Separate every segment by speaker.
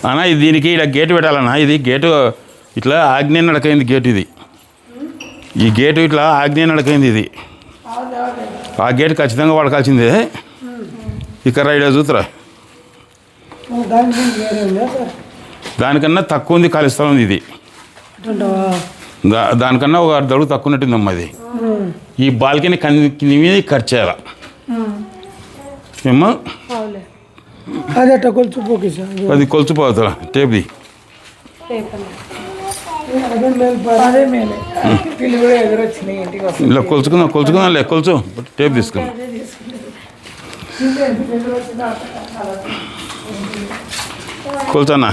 Speaker 1: అన్నా ఇది దీనికి ఇలా గేటు పెట్టాలన్నా. ఇది గేటు ఇట్లా ఆగ్నేయ నడకైంది గేటు. ఇది ఈ గేటు ఇట్లా ఆగ్నేయ నడకైంది. ఇది ఆ గేటు ఖచ్చితంగా వాడకాల్సిందే. ఇక్కడ రైడ్ చూతురా, దానికన్నా తక్కువ ఉంది ఖాళీ స్థలం ఉంది. ఇది దానికన్నా ఒక అడుగు తక్కువ ఉన్నట్టుందమ్మా. ఇది ఈ బాల్కనీ కింది మీద ఖర్చు చేయాల ఏమ్మా. అది కొలుచుపోతా టేప్ది ఇలా కొలుచుకుందాం లే. కొలుచు టేప్ తీసుకుని కొలుచన్నా.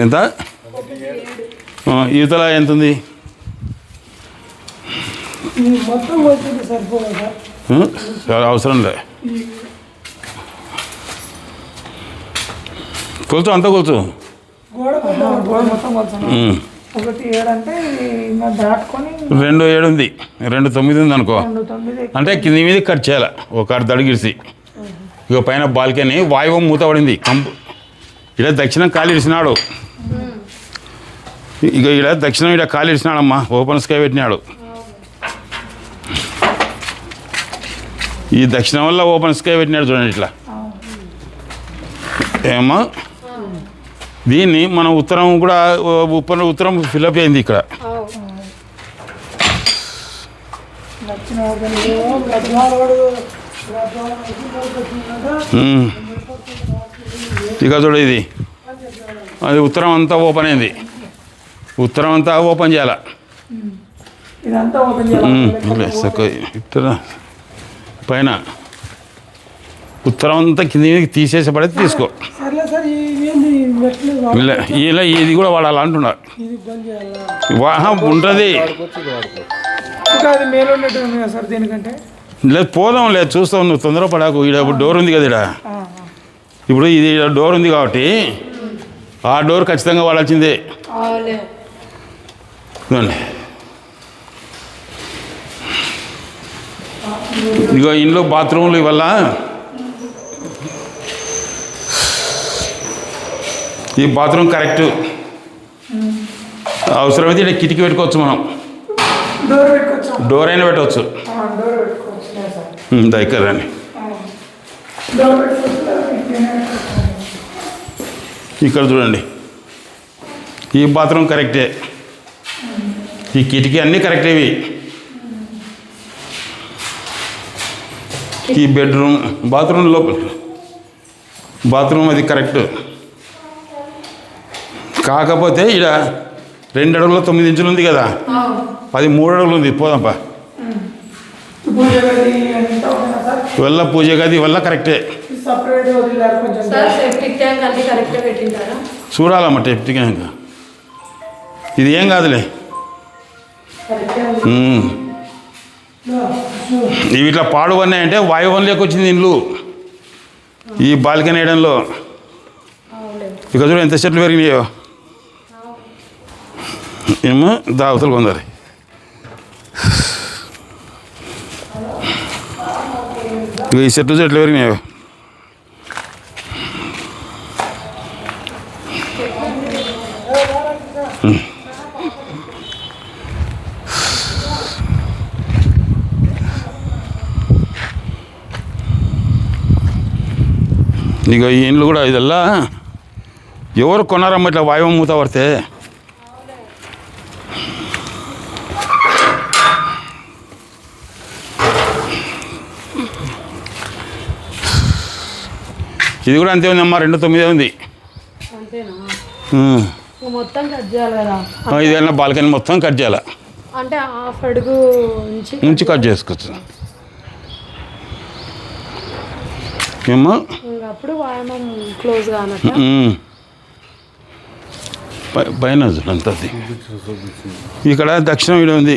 Speaker 1: ఎంత యువతల ఎంత ఉంది? అవసరం లే. కొలుచు అంతా కొలుచు. 2.7 ఉంది, 2.9 ఉంది అనుకో. అంటే కింది మీద కట్ చేయాలి ఒక దడిగిడిసి. ఇక పైన బాల్కనీ వాయువం మూత పడింది. కంపు ఇలా దక్షిణం ఖాళీ ఇడిచినాడు. ఇక ఇలా దక్షిణం ఇక్కడ ఖాళీ ఇడిచినాడమ్మా. ఓపెన్ స్కై పెట్టినాడు. ఈ దక్షిణం వల్ల ఓపెన్ స్కై పెట్టినాడు చూడండి ఇట్లా. ఏమో దీన్ని మనం ఉత్తరం కూడా ఉత్తరం ఫిల్అప్ అయింది ఇక్కడ. ఇక చూడ ఇది అది ఉత్తరం అంతా ఓపెన్ అయింది. ఉత్తరం అంతా ఓపెన్ చేయాల. పైన ఉత్తరం అంతా కింద తీసేసి పడితే తీసుకో. ఇలా ఇది కూడా వాడాలి అంటున్నారు. ఉంటుంది లేదు పోదాం లేదు చూస్తాం. నువ్వు తొందర పడాకు. ఇక్కడ డోర్ ఉంది కదా. ఇక్కడ ఇప్పుడు ఇది డోర్ ఉంది కాబట్టి ఆ డోర్ ఖచ్చితంగా వాడాల్సిందే. ఇదిగో ఇంట్లో బాత్రూమ్లు ఇవల్ల ఈ బాత్రూమ్ కరెక్ట్. అవసరమైతే ఇక్కడ కిటికీ పెట్టుకోవచ్చు. మనం డోర్ అయినా పెట్టవచ్చు. దగ్గర అని ఇక్కడ చూడండి. ఈ బాత్రూమ్ కరెక్టే. ఈ కిటికీ అన్నీ కరెక్టే. ఇవి ఈ బెడ్రూమ్ బాత్రూమ్ లోపల బాత్రూమ్ అది కరెక్ట్. కాకపోతే ఇక్కడ 2 అడుగుల 9 ఇంచులు ఉంది కదా. అది 3 అడుగులు ఉంది. పోదాంపా. వల్ల పూజ గది వల్ల కరెక్టే. చూడాలమ్మా సెప్టిక్ ట్యాంక్. ఇది ఏం కాదులే. ఇవి ఇట్లా పాడుకున్నాయంటే వాయువంలోకి వచ్చింది ఇల్లు. ఈ బాల్కనీ వేయడంలో ఇక చూడ ఎంత చెట్లు పెరిగినాయో. ఏమో దావతలు కొందరు. ఇక ఈ చెట్లు పెరిగినాయో. ఇక ఈ ఇండ్లు కూడా ఇదల్లా ఎవరు కొన్నారమ్మ ఇట్లా వాయువం మూత పడితే. ఇది కూడా అంతే ఉందమ్మా. 2.9 ఉంది. ఇదేనా బాల్కనీ మొత్తం కట్ చేయాలి.
Speaker 2: అంటే హాఫ్ అడుగు
Speaker 1: నుంచి కట్ చేసుకోవచ్చు. ఏమో
Speaker 2: అప్పుడు వాయమం క్లోజ్ కానట్టు
Speaker 1: పైన అంతా. ఇక్కడ దక్షిణం వీడు ఉంది.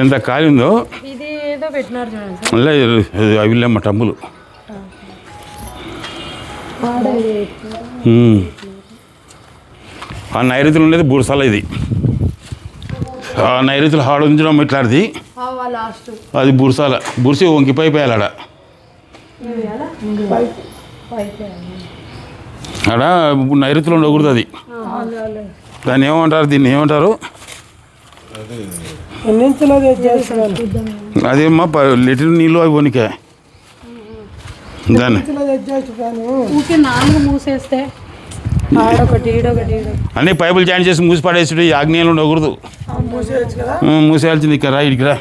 Speaker 1: ఎంత ఖాళీ ఉందో.
Speaker 2: ఇది ఏదో పెట్టినారు చూడండి.
Speaker 1: అవి లేమ్మ టంబులు. ఆ నైరుతులు ఉండేది బురసాల ఇది. ఆ నైరుతులు హాడు ఉంచడం ఇట్లాంటిది,
Speaker 2: లాస్ట్
Speaker 1: అది బురసాల. బురిసి వంకిపోయిపోయాలి ఆడ. ఆడ నైరుతులు ఉండకూడదు అది. దాన్ని ఏమంటారు, దీన్ని ఏమంటారు? అదేమ్మా లిటర్ నీళ్ళు అవి వనికే దాన్ని
Speaker 2: ఊకే 4 మూసేస్తే ఆడొకటి ఈడొకటి
Speaker 1: అన్నీ పైపులు జాయిన్ చేసి మూసి పడేసి ఈ ఆగ్నేయాలు ఉండకూడదు. మూసేయాల్సింది ఇక్కడ రా, ఇడికి రా.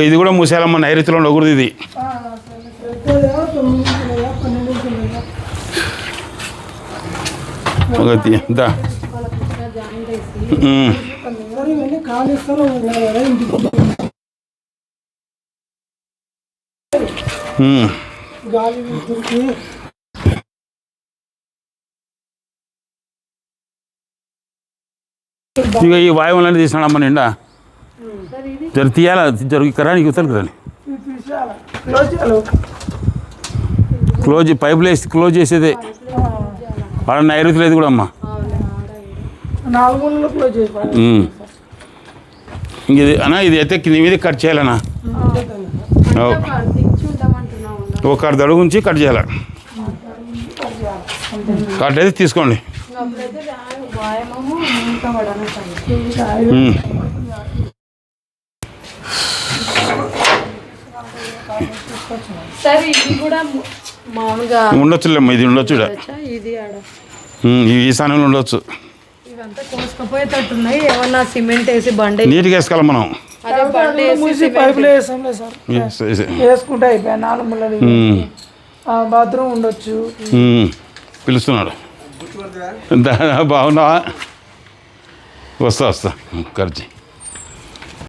Speaker 1: ఇది కూడా మూసేయాలమ్మా, నైరుతిలో ఉండకూడదు ఇది. దా ఇక ఈ వాయువులన్నీ తీసినాడమ్మ నిండా. జర తీయాలా, జరుగు ఇక్కడ నీకు ఉత్తరు కదా. క్లోజ్ పైపులు వేసి క్లోజ్ చేసేదే. ఆడ నైరుతి లేదు కూడా అమ్మా. ఇంక ఇది అన్నా, ఇది అయితే కింద మీద కట్ చేయాలన్నా. ఒక అడుగు ఉంచి కట్ చేయాలి. కట్ అయితే తీసుకోండి. ఉండొచ్చులేమ్మా, ఇది ఉండొచ్చు. ఈ స్థానంలో ఉండొచ్చు.
Speaker 2: సిమెంట్ వేసి బండి
Speaker 1: నీట్గా వేసుకోవాలి మనం.
Speaker 3: వేసుకుంటే అయిపోయా 4 ముళ్ళది. బాత్రూమ్ ఉండొచ్చు.
Speaker 1: పిలుస్తున్నాడు. బాగున్నావా? వస్తా ఖర్చు.